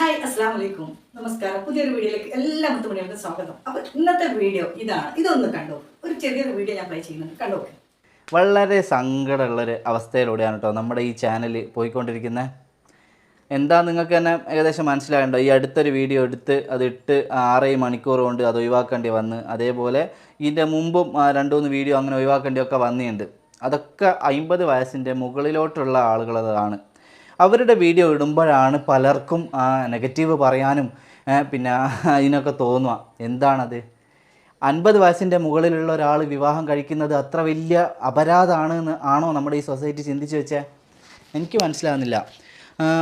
Hi അസ്സലാമു അലൈക്കും നമസ്കാരം. പുതിയൊരു വീഡിയോയിലേക്ക് എല്ലാ മുത്തുമണികൾക്കും സ്വാഗതം. അപ്പോൾ ഇന്നത്തെ വീഡിയോ ഇതൊന്ന് കണ്ടോ. ഒരു ചെറിയൊരു വീഡിയോ ഞാൻ പ്ലേ ചെയ്യുന്നുണ്ട്, കണ്ടോ. വളരെ സങ്കടമുള്ളൊരു അവസ്ഥയിലൂടെയാണ് കേട്ടോ നമ്മുടെ ഈ ചാനൽ പോയിക്കൊണ്ടിരിക്കുന്നത്. എന്താ നിങ്ങൾക്ക് തന്നെ ഏകദേശം മനസ്സിലാകണ്ടോ? ഈ അടുത്തൊരു വീഡിയോ എടുത്ത് അതിട്ട് 6 മണിക്കൂർ കൊണ്ട് അത് ഒഴിവാക്കേണ്ടി വന്ന്, അതേപോലെ ഇതിൻ്റെ മുമ്പും 2-3 വീഡിയോ അങ്ങനെ ഒഴിവാക്കേണ്ടിയൊക്കെ വന്നിട്ടുണ്ട്. അതൊക്കെ 50 വയസ്സിൻ്റെ മുകളിലോട്ടുള്ള ആളുകളതാണ്. അവരുടെ വീഡിയോ ഇടുമ്പോഴാണ് പലർക്കും നെഗറ്റീവ് പറയാനും പിന്നെ ഇതിനൊക്കെ തോന്നുക. എന്താണത്? 50 വയസ്സിൻ്റെ മുകളിലുള്ള ഒരാൾ വിവാഹം കഴിക്കുന്നത് അത്ര വലിയ അപരാധമാണ് ആണോ നമ്മുടെ ഈ സൊസൈറ്റി ചിന്തിച്ച് വെച്ചേ? എനിക്ക് മനസ്സിലാകുന്നില്ല.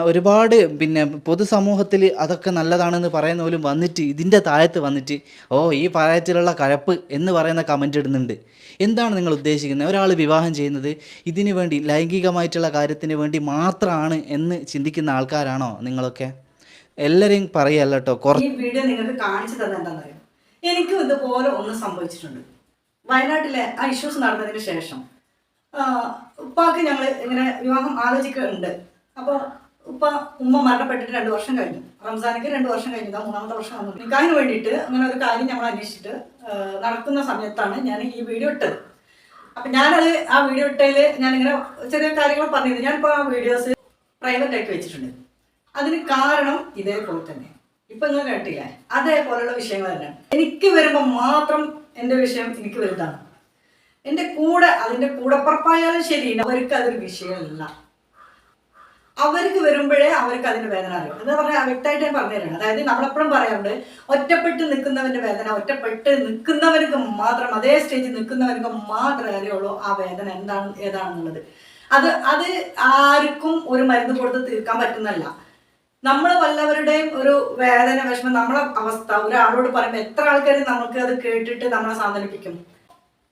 ഒരുപാട് പിന്നെ പൊതുസമൂഹത്തിൽ അതൊക്കെ നല്ലതാണെന്ന് പറയുന്ന പോലും വന്നിട്ട് ഇതിൻ്റെ താഴത്ത് വന്നിട്ട് ഈ പ്രായത്തിലുള്ള കഴപ്പ് എന്ന് പറയുന്ന കമൻ്റ് ഇടുന്നുണ്ട്. എന്താണ് നിങ്ങൾ ഉദ്ദേശിക്കുന്നത്? ഒരാൾ വിവാഹം ചെയ്യുന്നത് ഇതിനു വേണ്ടി, ലൈംഗികമായിട്ടുള്ള കാര്യത്തിന് വേണ്ടി മാത്രമാണ് എന്ന് ചിന്തിക്കുന്ന ആൾക്കാരാണോ നിങ്ങളൊക്കെ? എല്ലാവരെയും പറയല്ല കേട്ടോ. ഈ വീഡിയോ നിങ്ങൾക്ക് കാണിച്ചു തന്നെ എന്താണെന്നറിയാം, എനിക്കും ഇതുപോലെ ഒന്ന് സംഭവിച്ചിട്ടുണ്ട്. വയനാട്ടിലെ ആ ഇഷ്യൂസ് നടന്നതിന് ശേഷം ഉപ്പാക്ക് ഞങ്ങൾ ഇങ്ങനെ വിവാഹം ആലോചിക്കുന്നുണ്ട്. അപ്പോൾ ഉമ്മ മരണപ്പെട്ടിട്ട് 2 വർഷം കഴിഞ്ഞു. റംസാനിക്ക് 2 വർഷം കഴിഞ്ഞു, 3ാമത്തെ വർഷം വന്നു. നിക്കാഹിന് വേണ്ടിയിട്ട് അങ്ങനെ ഒരു കാര്യം നമ്മൾ അന്വേഷിച്ചിട്ട് നടക്കുന്ന സമയത്താണ് ഞാൻ ഈ വീഡിയോ ഇട്ടത്. അപ്പം ഞാനത് ആ വീഡിയോ ഇട്ടതിൽ ഞാനിങ്ങനെ ചെറിയ കാര്യങ്ങൾ പറഞ്ഞിരുന്നു. ഞാനിപ്പോൾ ആ വീഡിയോസ് പ്രൈവറ്റ് ആക്കി വെച്ചിട്ടുണ്ട്. അതിന് കാരണം ഇതേപോലെ തന്നെ ഇപ്പം നിങ്ങൾ കേട്ടില്ലേ, അതേപോലെയുള്ള വിഷയങ്ങൾ തന്നെയാണ്. എനിക്ക് വരുമ്പോൾ മാത്രം എൻ്റെ വിഷയം എനിക്ക് വലുതാണ്. എൻ്റെ കൂടെ അതിൻ്റെ കൂടപ്പുറപ്പായാലും ശരി, അവർക്ക് അതൊരു വിഷയമല്ല. അവർക്ക് വരുമ്പോഴേ അവർക്ക് അതിൻ്റെ വേദന അറിയും. എന്താ പറഞ്ഞാൽ വ്യക്തമായിട്ട് ഞാൻ പറഞ്ഞുതരാണ്. അതായത് നമ്മളെപ്പോഴും പറയാറുണ്ട്, ഒറ്റപ്പെട്ട് നിൽക്കുന്നവൻ്റെ വേദന ഒറ്റപ്പെട്ട് നിൽക്കുന്നവർക്ക് മാത്രം, അതേ സ്റ്റേജിൽ നിൽക്കുന്നവർക്ക് മാത്രമേ അറിയുള്ളൂ ആ വേദന ഏതാണെന്നുള്ളത്. അത് ആർക്കും ഒരു മരുന്ന് കൊടുത്ത് തീർക്കാൻ പറ്റുന്നല്ല. നമ്മൾ വല്ലവരുടെയും ഒരു വേദന, വിഷമം, നമ്മളെ അവസ്ഥ ഒരാളോട് പറയുമ്പോൾ എത്ര ആൾക്കാർ നമുക്ക് അത് കേട്ടിട്ട് നമ്മളെ സാന്ത്വനിപ്പിക്കും.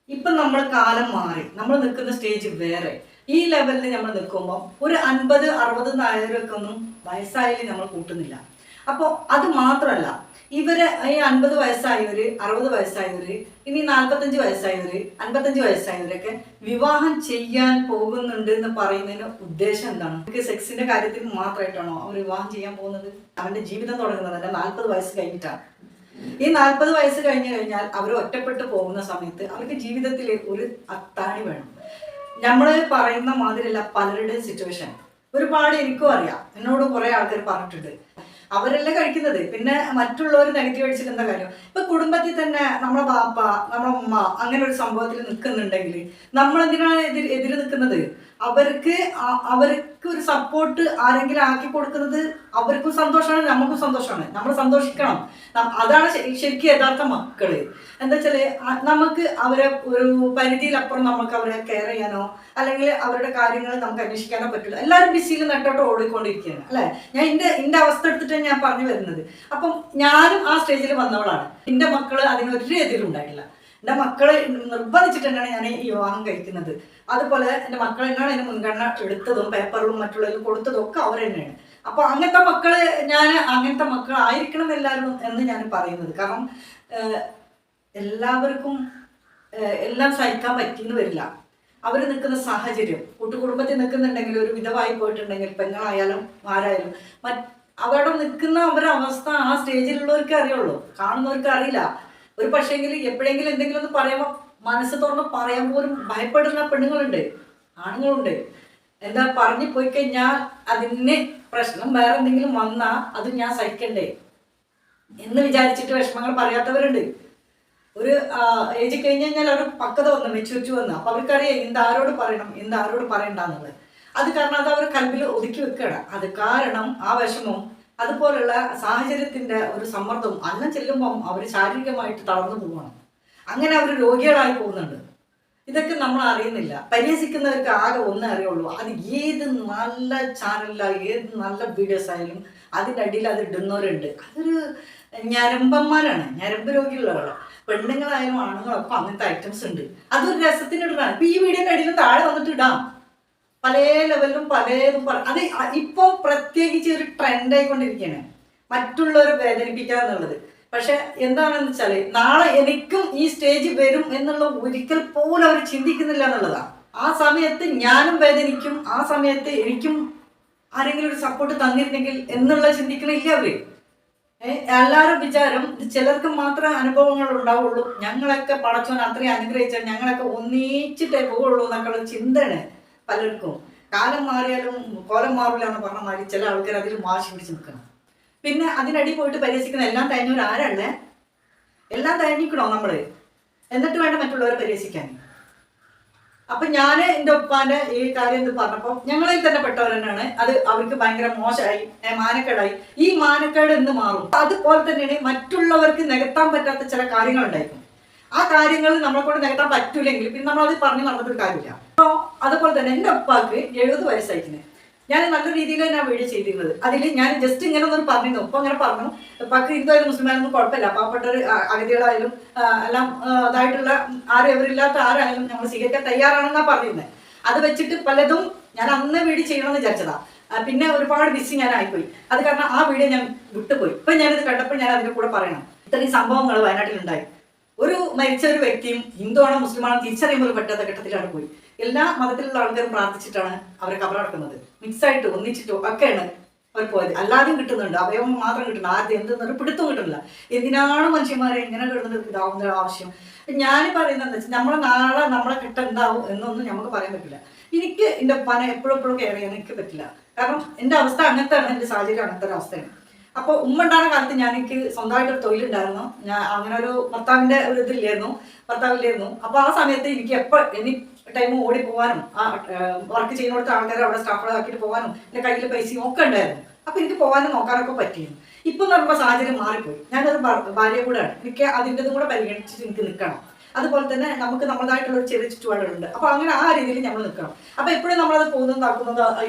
ഇപ്പം നമ്മൾ കാലം മാറി, നമ്മൾ നിൽക്കുന്ന സ്റ്റേജ് വേറെ. ഈ ലെവലിൽ നമ്മൾ നിൽക്കുമ്പോൾ ഒരു 50-60 നായരൊക്കെ ഒന്നും വയസ്സായാലും നമ്മൾ കൂട്ടുന്നില്ല. അപ്പോൾ അത് മാത്രമല്ല, ഇവര് ഈ 50 വയസ്സായവർ, 60 വയസ്സായവർ, ഇനി 45 വയസ്സായവർ, 55 വയസ്സായവരൊക്കെ വിവാഹം ചെയ്യാൻ പോകുന്നുണ്ട് എന്ന് പറയുന്നതിന് ഉദ്ദേശം എന്താണ്? സെക്സിന്റെ കാര്യത്തിൽ മാത്രമായിട്ടാണോ അവർ വിവാഹം ചെയ്യാൻ പോകുന്നത്? അവന്റെ ജീവിതം തുടങ്ങുന്നത് തന്നെ 40 വയസ്സ് കഴിഞ്ഞിട്ടാണ്. ഈ 40 വയസ്സ് കഴിഞ്ഞു കഴിഞ്ഞാൽ അവർ ഒറ്റപ്പെട്ടു പോകുന്ന സമയത്ത് അവർക്ക് ജീവിതത്തിൽ ഒരു അത്താണി വേണം. നമ്മൾ പറയുന്ന മാതിരിയല്ല പലരുടെയും സിറ്റുവേഷൻ. ഒരുപാട് എനിക്കും അറിയാം, എന്നോട് കുറെ ആൾക്കാർ പറഞ്ഞിട്ടുണ്ട്. അവരല്ലേ കഴിക്കുന്നത്, പിന്നെ മറ്റുള്ളവർ നെഗറ്റീവ് അടിച്ചിട്ട് എന്താ കാര്യം? ഇപ്പൊ കുടുംബത്തിൽ തന്നെ നമ്മളെ ബാപ്പ, നമ്മളെ ഉമ്മ അങ്ങനെ ഒരു സംഭവത്തിൽ നിൽക്കുന്നുണ്ടെങ്കിൽ നമ്മൾ എന്തിനാണ് എതിര് നിൽക്കുന്നത്? അവർക്ക് ഒരു സപ്പോർട്ട് ആരെങ്കിലും ആക്കി കൊടുക്കുന്നത് അവർക്കും സന്തോഷമാണ്, നമുക്കും സന്തോഷമാണ്. നമ്മൾ സന്തോഷിക്കണം. അതാണ് ശരിക്കും യഥാർത്ഥ മക്കള്. എന്താ വെച്ചാല്, നമുക്ക് അവരെ ഒരു പരിധിയിലപ്പുറം നമുക്ക് അവരെ കെയർ ചെയ്യാനോ അല്ലെങ്കിൽ അവരുടെ കാര്യങ്ങൾ നമുക്ക് അന്വേഷിക്കാനോ പറ്റില്ല. എല്ലാവരും ബിസിയിൽ നെട്ടോട്ട് ഓടിക്കൊണ്ടിരിക്കുകയാണ് അല്ലെ. ഞാൻ എന്റെ അവസ്ഥ എടുത്തിട്ട് ഞാൻ പറഞ്ഞു വരുന്നത്. അപ്പം ഞാനും ആ സ്റ്റേജിൽ വന്നവളാണ്. എന്റെ മക്കള് അതിനൊരു എതിരുണ്ടായിട്ടില്ല. എൻ്റെ മക്കളെ നിർബന്ധിച്ചിട്ട് തന്നെയാണ് ഞാൻ ഈ വിവാഹം കഴിക്കുന്നത്. അതുപോലെ എൻ്റെ മക്കൾ തന്നെയാണ് അതിന് മുൻഗണന എടുത്തതും പേപ്പറിലും മറ്റുള്ളവരും കൊടുത്തതും ഒക്കെ അവർ തന്നെയാണ്. അപ്പൊ അങ്ങനത്തെ മക്കള്, ഞാൻ അങ്ങനത്തെ മക്കൾ ആയിരിക്കണം എല്ലാവരും എന്ന് ഞാൻ പറയുന്നത്. കാരണം എല്ലാവർക്കും എല്ലാം സഹിക്കാൻ പറ്റിയെന്ന് വരില്ല. അവർ നിൽക്കുന്ന സാഹചര്യം, കൂട്ടുകുടുംബത്തിൽ നിൽക്കുന്നുണ്ടെങ്കിൽ, ഒരു വിധവായി പോയിട്ടുണ്ടെങ്കിൽ, പെങ്ങളായാലും ആരായാലും അവിടെ നിൽക്കുന്ന അവരുടെ അവസ്ഥ ആ സ്റ്റേജിലുള്ളവർക്ക് അറിയുള്ളൂ, കാണുന്നവർക്ക് അറിയില്ല. ഒരു പക്ഷേങ്കിൽ എപ്പോഴെങ്കിലും എന്തെങ്കിലും ഒന്ന് പറയുമ്പോൾ മനസ്സ് തുറന്ന് പറയാൻ പോലും ഭയപ്പെടുന്ന പെണ്ണുങ്ങളുണ്ട്, ആണുങ്ങളുണ്ട്. എന്താ പറഞ്ഞു പോയി കഴിഞ്ഞാൽ അതിന് പ്രശ്നം വേറെ എന്തെങ്കിലും വന്നാൽ അത് ഞാൻ സഹിക്കണ്ടേ എന്ന് വിചാരിച്ചിട്ട് വിഷമങ്ങൾ പറയാത്തവരുണ്ട്. ഒരു ഏജ് കഴിഞ്ഞ് കഴിഞ്ഞാൽ അവർ പക്വത വന്നു, മെച്ചൂരിറ്റി വന്നു. അപ്പൊ അവർക്കറിയാം എന്താരോട് പറയണം, എന്താരോട് പറയണ്ടെന്നുള്ളത്. അത് കാരണം അത് അവർ കൽവിൽ ഒതുക്കി വെക്കണം. അത് കാരണം ആ വിഷമവും അതുപോലുള്ള സാഹചര്യത്തിന്റെ ഒരു സമ്മർദ്ദവും അന്നം ചെല്ലുമ്പം അവർ ശാരീരികമായിട്ട് തളർന്നു പോകണം. അങ്ങനെ അവർ രോഗികളായി പോകുന്നുണ്ട്. ഇതൊക്കെ നമ്മൾ അറിയുന്നില്ല. പരിഹസിക്കുന്നവർക്ക് ആകെ ഒന്നേ അറിയുള്ളൂ. അത് ഏത് നല്ല ചാനലിലാണ്, ഏത് നല്ല വീഡിയോസ് ആയാലും അതിൻ്റെ അടിയിൽ അത് ഇടുന്നവരുണ്ട്. അതൊരു ഞരമ്പന്മാരാണ്, ഞരമ്പ് രോഗികളാണ്. പെണ്ണുങ്ങളായാലും ആണുങ്ങളൊക്കെ അങ്ങനത്തെ ഐറ്റംസ് ഉണ്ട്. അതൊരു രസത്തിന് ഇടാണ്. ഇപ്പൊ ഈ വീഡിയോന്റെ അടിയിലും താഴെ വന്നിട്ട് ഇടാം. പല ലെവലിലും പലതും അത് ഇപ്പൊ പ്രത്യേകിച്ച് ഒരു ട്രെൻഡ് ആയിക്കൊണ്ടിരിക്കുകയാണ്, മറ്റുള്ളവരെ വേദനിപ്പിക്കുക എന്നുള്ളത്. പക്ഷെ എന്താണെന്ന് വെച്ചാല്, നാളെ എനിക്കും ഈ സ്റ്റേജ് വരും എന്നുള്ള ഒരിക്കൽ പോലും അവർ ചിന്തിക്കുന്നില്ല എന്നുള്ളതാണ്. ആ സമയത്ത് ഞാനും വേദനിക്കും, ആ സമയത്ത് എനിക്കും ആരെങ്കിലും ഒരു സപ്പോർട്ട് തന്നിരുന്നെങ്കിൽ എന്നുള്ള ചിന്തിക്കണില്ല അവര്. എല്ലാവരും വിചാരം ഇത് ചിലർക്ക് മാത്രമേ അനുഭവങ്ങൾ ഉണ്ടാവുള്ളൂ, ഞങ്ങളൊക്കെ പടച്ചോൻ അത്രയും അനുഗ്രഹിച്ചാൽ ഞങ്ങളൊക്കെ ഒന്നിച്ചിട്ടേ പോവുള്ളൂ എന്നൊക്കെയുള്ള ചിന്തയാണ് പലർക്കും. കാലം മാറിയാലും കോലം മാറില്ല എന്ന് പറഞ്ഞ മാതിരി ചില ആൾക്കാർ അതിൽ വാശി പിടിച്ച് നിൽക്കണം. പിന്നെ അതിനടി പോയിട്ട് പരിഹസിക്കുന്ന എല്ലാം തേഞ്ഞവർ ആരല്ലേ? എല്ലാം തേഞ്ഞിക്കണോ നമ്മള്? എന്നിട്ട് വേണ്ട മറ്റുള്ളവരെ പരിഹസിക്കാൻ. അപ്പൊ ഞാൻ എൻ്റെ ഉപ്പാന്റെ ഈ കാര്യം എന്ത് പറഞ്ഞപ്പോ ഞങ്ങളിൽ തന്നെ പെട്ടവർ തന്നെയാണ്. അത് അവർക്ക് ഭയങ്കര മോശമായി, മാനക്കേടായി. ഈ മാനക്കേട് എന്ന് മാറും. അതുപോലെ തന്നെയാണ് മറ്റുള്ളവർക്ക് നികത്താൻ പറ്റാത്ത ചില കാര്യങ്ങൾ ഉണ്ടായിരിക്കും. ആ കാര്യങ്ങൾ നമ്മളെ കൊണ്ട് നികത്താൻ പറ്റൂലെങ്കിൽ പിന്നെ നമ്മളത് പറഞ്ഞു നടന്നിട്ടൊരു കാര്യമില്ല. അപ്പോൾ അതുപോലെ തന്നെ എൻ്റെ ഉപ്പാക്ക് 70 വയസ്സായിരിക്കുന്നത്. ഞാൻ നല്ല രീതിയിൽ തന്നെ വീഡിയോ ചെയ്തിരുന്നത്. അതിൽ ഞാൻ ജസ്റ്റ് ഇങ്ങനെ ഒന്നും പറഞ്ഞിരുന്നു. ഇപ്പൊ അങ്ങനെ പറഞ്ഞു, ഉപ്പാക്ക് ഹിന്ദുവായാലും മുസ്ലിമായാലും കുഴപ്പമില്ല, പാവപ്പെട്ടവർ അഗതികളായാലും എല്ലാം അതായിട്ടുള്ള ആരും എവരില്ലാത്ത ആരായാലും നമ്മൾ സ്വീകരിക്കാൻ തയ്യാറാണെന്നാണ് പറഞ്ഞിരുന്നത്. അത് വെച്ചിട്ട് പലതും ഞാൻ അന്ന് വീഡിയോ ചെയ്യണമെന്ന് വിചാരിച്ചതാ. പിന്നെ ഒരുപാട് ബിസി ഞാൻ ആയിപ്പോയി. അത് കാരണം ആ വീഡിയോ ഞാൻ വിട്ടുപോയി. ഇപ്പൊ ഞാനിത് കണ്ടപ്പോൾ ഞാൻ അതിന്റെ കൂടെ പറയണം. ഇത്രയും സംഭവങ്ങൾ വയനാട്ടിലുണ്ടായി. ഒരു മരിച്ച ഒരു വ്യക്തിയും ഹിന്ദുവാണോ മുസ്ലിമാണോ തിരിച്ചറിയുമ്പോൾ പറ്റാത്ത ഘട്ടത്തിലാണ് പോയി. എല്ലാ മതത്തിലുള്ള ആൾക്കാരും പ്രാർത്ഥിച്ചിട്ടാണ് അവരെ കബറടക്കുന്നത്. മിക്സായിട്ട് ഒന്നിച്ചിട്ടോ ഒക്കെയാണ് അവർ പോയത്. അല്ലാതെയും കിട്ടുന്നുണ്ട്, അവയവം മാത്രം കിട്ടുന്നുണ്ട്. ആദ്യം എന്തെന്നൊരു പിടുത്തം കിട്ടുന്നില്ല. എന്തിനാണ് മനുഷ്യന്മാരെ എങ്ങനെ കിട്ടുന്നത് ഇതാവുന്ന ആവശ്യം? ഞാൻ പറയുന്നത് എന്താ വെച്ചാൽ നമ്മളെ നാളെ നമ്മളെ കിട്ട എന്താവും എന്നൊന്നും നമുക്ക് പറയാൻ പറ്റില്ല. എനിക്ക് എൻ്റെ ഉപ്പാനെ എപ്പോഴും കെയർ ചെയ്യാൻ എനിക്ക് പറ്റില്ല. കാരണം എൻ്റെ അവസ്ഥ അങ്ങനത്തെയാണ്, എൻ്റെ സാഹചര്യം അങ്ങനത്തെ ഒരു അവസ്ഥയാണ്. അപ്പോൾ ഉമ്മ ഉണ്ടാകുന്ന കാലത്ത് എനിക്ക് സ്വന്തമായിട്ടൊരു തൊഴിലുണ്ടായിരുന്നു. ഞാൻ അങ്ങനെ ഒരു ഭർത്താവിൻ്റെ ഒരു ഭർത്താവില്ലായിരുന്നു. അപ്പോൾ ആ സമയത്ത് എനിക്ക് എനി ടൈം ഓടി പോകാനും ആ വർക്ക് ചെയ്യുന്നിടത്ത് ആൾക്കാരെ അവിടെ സ്റ്റാഫുകളാക്കിയിട്ട് പോകാനും എൻ്റെ കയ്യിൽ പൈസയും ഒക്കെ ഉണ്ടായിരുന്നു. അപ്പോൾ എനിക്ക് പോകാനും നോക്കാനൊക്കെ പറ്റിയിരുന്നു. ഇപ്പം എന്ന് പറയുമ്പോൾ സാഹചര്യം മാറിപ്പോയി. ഞാനൊരു ഭാര്യ കൂടെയാണ്. എനിക്ക് അതിൻ്റെതും കൂടെ പരിഗണിച്ചിട്ട് എനിക്ക് നിൽക്കണം. അതുപോലെ തന്നെ നമുക്ക് നമ്മളതായിട്ടുള്ള ഒരു ചെറിയ ചുറ്റുപാടുകളുണ്ട്. അപ്പോൾ അങ്ങനെ ആ രീതിയിൽ നമ്മൾ നിൽക്കണം. അപ്പോൾ എപ്പോഴും നമ്മളത് പോകുന്നതാക്കുന്നത്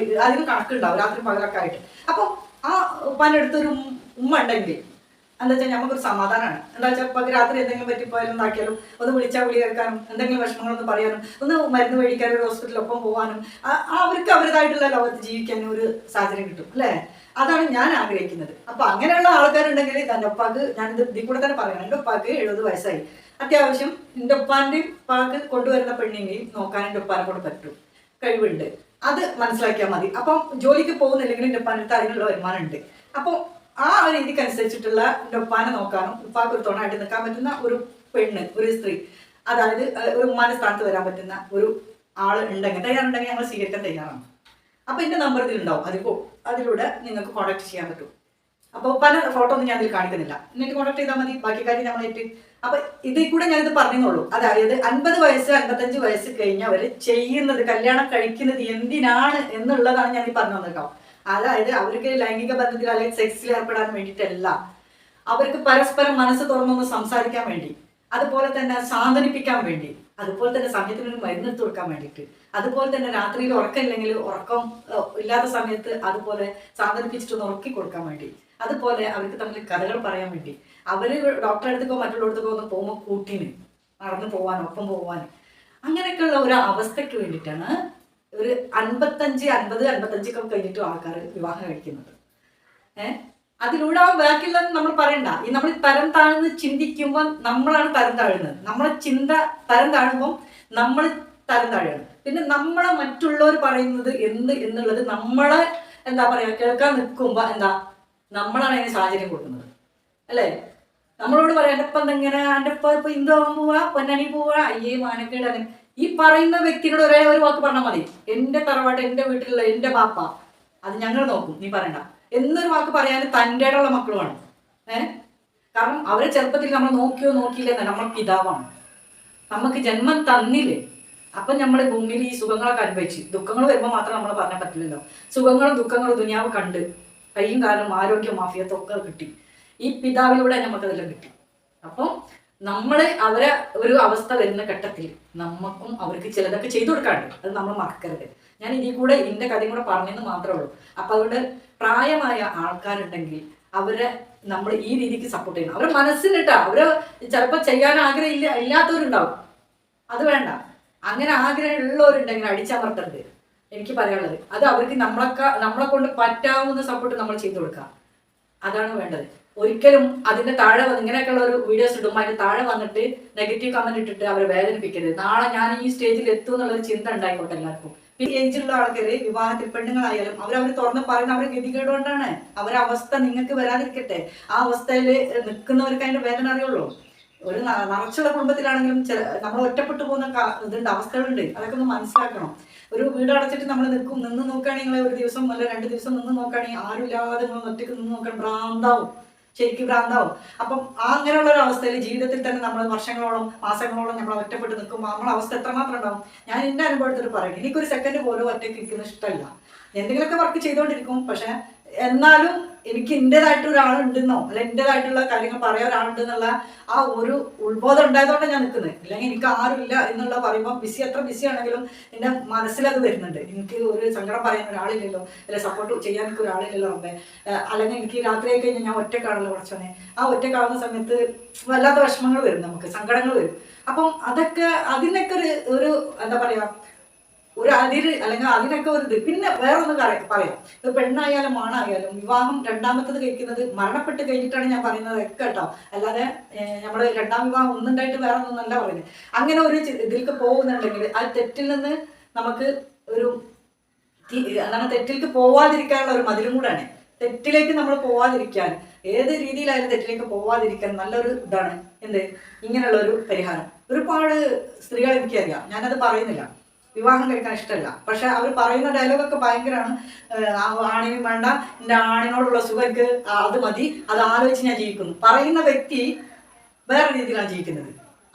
അതിന് കണക്കുണ്ടാവും, രാത്രി പകലൊക്കെ ആയിട്ട്. അപ്പോൾ ആ ഉപ്പാൻ്റെ അടുത്തൊരു ഉമ്മ ഉണ്ടെങ്കിൽ എന്താ വെച്ചാൽ നമുക്കൊരു സമാധാനമാണ്. എന്താ വെച്ചാൽ ഇപ്പം രാത്രി എന്തെങ്കിലും പറ്റിപ്പോയാലും ഉണ്ടാക്കിയാലും ഒന്ന് വിളിച്ചാൽ വിളി കേൾക്കാനും എന്തെങ്കിലും വിഷമങ്ങളൊന്ന് പറയാനും ഒന്ന് മരുന്ന് മേടിക്കാനും ഒരു ഹോസ്പിറ്റലൊപ്പം പോകാനും അവർക്ക് അവരുടേതായിട്ടുള്ള ലോകത്ത് ജീവിക്കാനും ഒരു സാഹചര്യം കിട്ടും അല്ലേ? അതാണ് ഞാൻ ആഗ്രഹിക്കുന്നത്. അപ്പം അങ്ങനെയുള്ള ആൾക്കാരുണ്ടെങ്കിൽ എൻ്റെ ഉപ്പാക്ക് ഞാനിത് ഇതിൽ കൂടെ തന്നെ പറയണം. എൻ്റെ ഉപ്പാക്ക് 70 വയസ്സായി. അത്യാവശ്യം എൻ്റെ ഉപ്പാൻ്റെയും ഉപ്പാക്ക് കൊണ്ടുവരുന്ന പെണ്ണിനെയും നോക്കാൻ എൻ്റെ ഉപ്പാനെ കൊണ്ട് പറ്റും, കഴിവുണ്ട്. അത് മനസ്സിലാക്കിയാൽ മതി. അപ്പം ജോലിക്ക് പോകുന്നില്ലെങ്കിൽ എൻ്റെ ഉപ്പാൻ്റെ അടുത്ത് അതിനുള്ള വരുമാനം ഉണ്ട്. അപ്പോൾ ആ രീതിക്ക് അനുസരിച്ചിട്ടുള്ള എൻ്റെ ഉപ്പാനെ നോക്കാനും ഉപ്പാക്ക് ഒരു തുണയായിട്ട് നിൽക്കാൻ പറ്റുന്ന ഒരു പെണ്ണ്, ഒരു സ്ത്രീ, അതായത് ഒരു ഉമ്മാന്റെ സ്ഥാനത്ത് വരാൻ പറ്റുന്ന ഒരു ആൾ തയ്യാറുണ്ടെങ്കിൽ ഞങ്ങൾ സ്വീകരിക്കാൻ തയ്യാറാണ്. അപ്പോൾ എൻ്റെ നമ്പർ ഇതിലുണ്ടാവും. അതിലൂടെ നിങ്ങൾക്ക് കോൺടാക്ട് ചെയ്യാൻ പറ്റും. അപ്പോൾ പല ഫോട്ടോ ഒന്നും ഞാൻ ഇതിൽ കാണിക്കുന്നില്ല. എന്നിട്ട് കോൺടാക്ട് ചെയ്താൽ മതി, ബാക്കി കാര്യം നമ്മളായിട്ട്. അപ്പോൾ ഇതിൽ കൂടെ ഞാനിത് പറഞ്ഞെന്നുള്ളൂ. അതായത് 50 വയസ്സ് 55 വയസ്സ് കഴിഞ്ഞവർ ചെയ്യുന്നത്, കല്യാണം കഴിക്കുന്നത് എന്തിനാണ് എന്നുള്ളതാണ് ഞാൻ ഈ പറഞ്ഞു തന്നിട്ടോ. അതായത് അവർക്ക് ലൈംഗിക ബന്ധത്തിൽ അല്ലെങ്കിൽ സെക്സിൽ ഏർപ്പെടാൻ വേണ്ടിയിട്ടല്ല, അവർക്ക് പരസ്പരം മനസ്സ് തുറന്നൊന്ന് സംസാരിക്കാൻ വേണ്ടി, അതുപോലെ തന്നെ സാന്ത്വനിപ്പിക്കാൻ വേണ്ടി, അതുപോലെ തന്നെ സമയത്തിനൊരു മരുന്നെടുത്ത് കൊടുക്കാൻ വേണ്ടിയിട്ട്, അതുപോലെ തന്നെ രാത്രിയിൽ ഉറക്കമില്ലെങ്കിൽ ഉറക്കം ഇല്ലാത്ത സമയത്ത് അതുപോലെ സാന്ത്വനിപ്പിച്ചിട്ടൊന്ന് ഉറക്കി കൊടുക്കാൻ വേണ്ടി, അതുപോലെ അവർക്ക് തമ്മിൽ കഥകൾ പറയാൻ വേണ്ടി, അവർ ഡോക്ടറെ അടുത്തേക്കോ മറ്റുള്ളടത്തേക്കോ ഒന്ന് പോകുമ്പോൾ കൂട്ടിന് നടന്നു പോകാൻ, ഒപ്പം പോകാൻ, അങ്ങനെയൊക്കെയുള്ള ഒരു അവസ്ഥയ്ക്ക് വേണ്ടിയിട്ടാണ് ഒരു 55 കഴിഞ്ഞിട്ടും ആൾക്കാർ വിവാഹം കഴിക്കുന്നത്. അതിലൂടെ ആ ബാക്കിയുള്ള നമ്മൾ പറയണ്ട. ഈ നമ്മൾ തരം താഴ്ന്ന് ചിന്തിക്കുമ്പോൾ നമ്മളാണ് തരം താഴുന്നത്. നമ്മളെ ചിന്ത തരം താഴുമ്പോൾ നമ്മൾ തരം താഴുകയാണ്. പിന്നെ നമ്മളെ മറ്റുള്ളവർ പറയുന്നത് എന്നുള്ളത് നമ്മളെ എന്താ പറയാ കേൾക്കാൻ നിൽക്കുമ്പോൾ നമ്മളാണ് അതിന് സാഹചര്യം കൊടുക്കുന്നത് അല്ലേ? നമ്മളോട് പറയാം എൻ്റെ ഇപ്പം എന്തെങ്ങനെ, എൻ്റെ ഇപ്പം ഹിന്ദു ആവാൻ പോവാ, പൊന്നാനി പോവാ, അയ്യേ മാനക്കേട്, അങ്ങനെ ഈ പറയുന്ന വ്യക്തിനോട് ഒരേ ഒരു വാക്ക് പറഞ്ഞാൽ മതി. എൻ്റെ തറവാട്ട്, എൻ്റെ വീട്ടിലുള്ള എൻ്റെ ബാപ്പ, അത് ഞങ്ങൾ നോക്കും, നീ പറയണ്ട എന്നൊരു വാക്ക് പറയാൻ തൻ്റെ ഇടമുള്ള മക്കളുമാണ്. കാരണം അവരെ ചെറുപ്പത്തിൽ നമ്മൾ നോക്കിയോ നോക്കിയില്ലെന്ന നമ്മൾ പിതാവാണ്. നമുക്ക് ജന്മം തന്നില്ലേ? അപ്പം നമ്മൾ ഭൂമിയിൽ ഈ സുഖങ്ങളൊക്കെ അനുഭവിച്ച്, ദുഃഖങ്ങൾ വരുമ്പോൾ മാത്രം നമ്മൾ പറഞ്ഞാൽ പറ്റില്ലല്ലോ. സുഖങ്ങളും ദുഃഖങ്ങളും ദുനിയാവ് കണ്ട് കയ്യും കാലും ആരോഗ്യം മാഫിയത്തൊക്കെ കിട്ടി. ഈ പിതാവിലൂടെ നമുക്കതെല്ലാം കിട്ടി. അപ്പം നമ്മൾ അവരെ ഒരു അവസ്ഥ വരുന്ന ഘട്ടത്തിൽ നമുക്കും അവർക്ക് ചിലതൊക്കെ ചെയ്തു കൊടുക്കാറുണ്ട്. അത് നമ്മൾ മറക്കരുത്. ഞാൻ ഇതിൽ കൂടെ ഇതിൻ്റെ കാര്യം കൂടെ പറഞ്ഞെന്ന് മാത്രമേ ഉള്ളൂ. അപ്പം അതുകൊണ്ട് പ്രായമായ ആൾക്കാരുണ്ടെങ്കിൽ അവരെ നമ്മൾ ഈ രീതിക്ക് സപ്പോർട്ട് ചെയ്യണം. അവരെ മനസ്സിലിട്ടാ അവര് ചിലപ്പോൾ ചെയ്യാൻ ആഗ്രഹം ഇല്ലാത്തവരുണ്ടാവും, അത് വേണ്ട. അങ്ങനെ ആഗ്രഹമുള്ളവരുണ്ടെങ്കിൽ അടിച്ചമർത്തരുത്. എനിക്ക് പറയാനുള്ളത് അത് അവർക്ക് നമ്മളെ കൊണ്ട് പറ്റാവുന്ന സപ്പോർട്ട് നമ്മൾ ചെയ്തു കൊടുക്കാം. അതാണ് വേണ്ടത്. ഒരിക്കലും അതിന്റെ താഴെ ഇങ്ങനെയൊക്കെയുള്ള ഒരു വീഡിയോസ് ഇടുമ്പോൾ അതിന്റെ താഴെ വന്നിട്ട് നെഗറ്റീവ് കമന്റ് ഇട്ടിട്ട് അവരെ വേദനിപ്പിക്കരുത്. നാളെ ഞാൻ ഈ സ്റ്റേജിൽ എത്തും എന്നുള്ളൊരു ചിന്ത ഉണ്ടായിക്കോട്ടെ എല്ലാവർക്കും. ഈ ഏജിലുള്ള ആൾക്കാര് വിവാഹത്തിൽ പെണ്ണുങ്ങളായാലും അവർ തുറന്ന് പറയുന്ന അവരുടെ ഗതികേട് കൊണ്ടാണ്. അവരുടെ അവസ്ഥ നിങ്ങൾക്ക് വരാതിരിക്കട്ടെ. ആ അവസ്ഥയിൽ നിൽക്കുന്നവർക്ക് അതിന്റെ വേദന അറിയുള്ളൂ. ഒരു നിറച്ചുള്ള കുടുംബത്തിലാണെങ്കിലും നമ്മൾ ഒറ്റപ്പെട്ടു പോകുന്ന ഇതുണ്ട്, അവസ്ഥകളുണ്ട്. അതൊക്കെ ഒന്ന് മനസ്സിലാക്കണം. ഒരു വീട് അടച്ചിട്ട് നമ്മൾ നിന്ന് നോക്കുകയാണെങ്കിൽ ഒരു ദിവസം അല്ല 2 ദിവസം നിന്ന് നോക്കുകയാണെങ്കിൽ ആരും ഇല്ലാതെ നമ്മൾ ഒറ്റയ്ക്ക് നിന്ന് നോക്കണം, ഭ്രാന്താവും, ശരിക്കും ഭ്രാന്താവും. അപ്പം അങ്ങനെയുള്ള ഒരു അവസ്ഥയിൽ ജീവിതത്തിൽ തന്നെ നമ്മൾ വർഷങ്ങളോളം മാസങ്ങളോളം നമ്മൾ ഒറ്റപ്പെട്ട് നിൽക്കുമ്പോൾ നമ്മളെ അവസ്ഥ എത്രമാത്രം ഉണ്ടാവും. ഞാൻ എൻ്റെ അനുഭവത്തിൽ പറയട്ടെ, എനിക്കൊരു സെക്കൻഡ് പോലും ഒറ്റയ്ക്ക് ഇരിക്കുന്നത് ഇഷ്ടമല്ല. എന്തെങ്കിലുമൊക്കെ വർക്ക് ചെയ്തുകൊണ്ടിരിക്കും, പക്ഷെ എന്നാലും എനിക്ക് എൻ്റെതായിട്ട് ഒരാളുണ്ടെന്നോ അല്ല എൻ്റെതായിട്ടുള്ള കാര്യങ്ങൾ പറയാൻ ഒരാളുണ്ടെന്നുള്ള ആ ഒരു ഉത്ബോധം ഉണ്ടായതുകൊണ്ടാണ് ഞാൻ നിൽക്കുന്നത്. അല്ലെങ്കിൽ എനിക്ക് ആരുമില്ല എന്നുള്ള പറയുമ്പോൾ എത്ര ബിസി ആണെങ്കിലും എൻ്റെ മനസ്സിലത് വരുന്നുണ്ട്. എനിക്ക് ഒരു സങ്കടം പറയാൻ ഒരാളില്ലല്ലോ, അല്ലെ സപ്പോർട്ട് ചെയ്യാൻ എനിക്ക് ഒരാളില്ലല്ലോ റബ്ബേ, അല്ലെങ്കിൽ എനിക്ക് രാത്രിയായി കഴിഞ്ഞാൽ ഞാൻ ഒറ്റക്കാണല്ലോ കുറച്ചോനെ. ആ ഒറ്റക്കാവുന്ന സമയത്ത് വല്ലാത്ത വിഷമങ്ങൾ വരും, നമുക്ക് സങ്കടങ്ങൾ വരും. അപ്പം അതൊക്കെ അതിനൊക്കെ ഒരു എന്താ പറയുക, ഒരു അതിര് അല്ലെങ്കിൽ അതിനൊക്കെ ഒരു ഇത്. പിന്നെ വേറൊന്ന് പറയാം, ഇത് പെണ്ണായാലും ആണായാലും വിവാഹം രണ്ടാമത്തത് കഴിക്കുന്നത് മരണപ്പെട്ട് കഴിഞ്ഞിട്ടാണ് ഞാൻ പറയുന്നത് ഒക്കെ കേട്ടോ. അല്ലാതെ നമ്മൾ രണ്ടാം വിവാഹം ഒന്നുണ്ടായിട്ട് വേറെ ഒന്നല്ല പറയുന്നത്. അങ്ങനെ ഒരു ഇതിലേക്ക് പോകുന്നുണ്ടെങ്കിൽ ആ തെറ്റിൽ നിന്ന് നമുക്ക് ഒരു എന്താണ് തെറ്റിലേക്ക് പോവാതിരിക്കാനുള്ള ഒരു മതിലും കൂടാണ്. തെറ്റിലേക്ക് നമ്മൾ പോവാതിരിക്കാൻ, ഏത് രീതിയിലായാലും തെറ്റിലേക്ക് പോവാതിരിക്കാൻ നല്ലൊരു ഇതാണ് എന്ത് ഇങ്ങനെയുള്ള ഒരു പരിഹാരം. ഒരുപാട് സ്ത്രീകൾ എനിക്കറിയാം, ഞാനത് പറയുന്നില്ല, വിവാഹം കഴിക്കാൻ ഇഷ്ടമല്ല, പക്ഷെ അവർ പറയുന്ന ഡയലോഗൊക്കെ ഭയങ്കരമാണ്. ആണിനും വേണ്ട, എൻ്റെ ആണിനോടുള്ള സുഖം എനിക്ക് അത് മതി, അത് ആലോചിച്ച് ഞാൻ ജീവിക്കുന്നു. പറയുന്ന വ്യക്തി വേറെ രീതിയിലാണ് ജീവിക്കുന്നത്.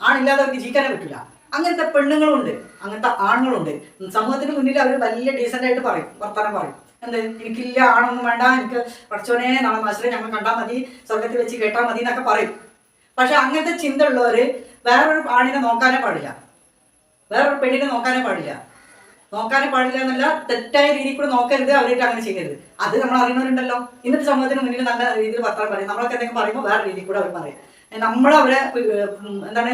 ആണില്ലാതെ അവർക്ക് ജീവിക്കാനേ പറ്റില്ല. അങ്ങനത്തെ പെണ്ണുങ്ങളുണ്ട്, അങ്ങനത്തെ ആണുങ്ങളുണ്ട്. സമൂഹത്തിന് മുന്നിൽ അവർ വലിയ ഡീസൻ്റ് ആയിട്ട് പറയും, വർത്തമാനം പറയും. എന്ത് എനിക്കില്ല, ആണൊന്നും വേണ്ട, എനിക്ക് പഠിച്ചോനെ നാളെ മാസത്തിൽ ഞങ്ങൾ കണ്ടാൽ മതി, സ്വർഗത്തിൽ വെച്ച് കേട്ടാൽ മതി എന്നൊക്കെ പറയും. പക്ഷെ അങ്ങനത്തെ ചിന്ത ഉള്ളവർ വേറൊരു ആണിനെ നോക്കാനേ പാടില്ല, വേറൊരു പെണ്ണിനെ നോക്കാനേ പാടില്ല എന്നല്ല, തെറ്റായ രീതിയിൽ കൂടെ നോക്കരുത്, അവരായിട്ട് അങ്ങനെ ചെയ്യരുത്. അത് നമ്മൾ അറിയുന്നവരുണ്ടല്ലോ. ഇന്നത്തെ സമൂഹത്തിന് മുന്നിൽ നല്ല രീതിയിൽ വർത്തമാനം പറയും. നമ്മളൊക്കെ എന്തെങ്കിലും പറയുമ്പോൾ വേറെ രീതിയിൽ കൂടെ അവർ പറയും. നമ്മളവരെ എന്താണ്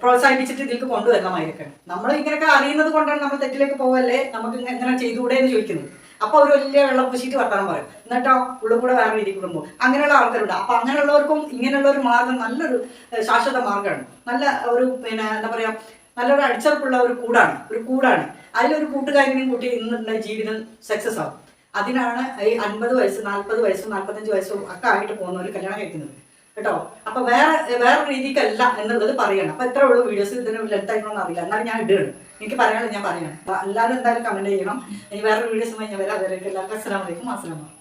പ്രോത്സാഹിപ്പിച്ചിട്ട് ഇതിലേക്ക് കൊണ്ടുവരണമായിരിക്കണം. നമ്മൾ ഇങ്ങനെയൊക്കെ അറിയുന്നത് കൊണ്ടാണ് നമ്മൾ തെറ്റിലേക്ക് പോവല്ലേ, നമുക്ക് ഇങ്ങനെ ചെയ്തുകൂടെ എന്ന് ചോദിക്കുന്നത്. അപ്പോൾ അവർ വലിയ വെള്ളം പൂശിയിട്ട് വർത്തമാനം പറയും, എന്നിട്ടോ ഉള്ളിൽ കൂടെ വേറെ രീതിയിൽ കൂടെ പോകും. അങ്ങനെയുള്ള ആൾക്കാരുണ്ട്. അപ്പോൾ അങ്ങനെയുള്ളവർക്കും ഇങ്ങനെയുള്ള ഒരു മാർഗം നല്ലൊരു ശാശ്വത മാർഗ്ഗമാണ്. നല്ല ഒരു എന്താ പറയുക, നല്ലൊരു അടിച്ചറപ്പുള്ള ഒരു കൂടാണ്. അതിലൊരു കൂട്ടുകാരനെയും കൂട്ടി ഇന്നുണ്ടായ ജീവിതം സക്സസ് ആവും. അതിനാണ് ഈ 50 വയസ്സ് 40 വയസ്സും 45 വയസ്സും ഒക്കെ ആയിട്ട് പോകുന്നവർ കല്യാണം കഴിക്കുന്നത് കേട്ടോ. അപ്പൊ വേറെ രീതിക്കല്ല എന്നുള്ളത് പറയണം. അപ്പൊ എത്ര ഉള്ളൂ വീഡിയോസ്, ഇതിന് ലെങ്ത് ആയിക്കണമെന്ന് അറിയില്ല, എന്നാലും ഞാൻ ഇടുകയാണ്. എനിക്ക് പറയാനുള്ളത് ഞാൻ പറയണം. എല്ലാവരും എന്തായാലും കമന്റ് ചെയ്യണം. ഇനി വേറെ വീഡിയോസുമായി ഞാൻ വരാം. അതുവരെയൊക്കെ എല്ലാവർക്കും അസ്സലാമു അലൈക്കും.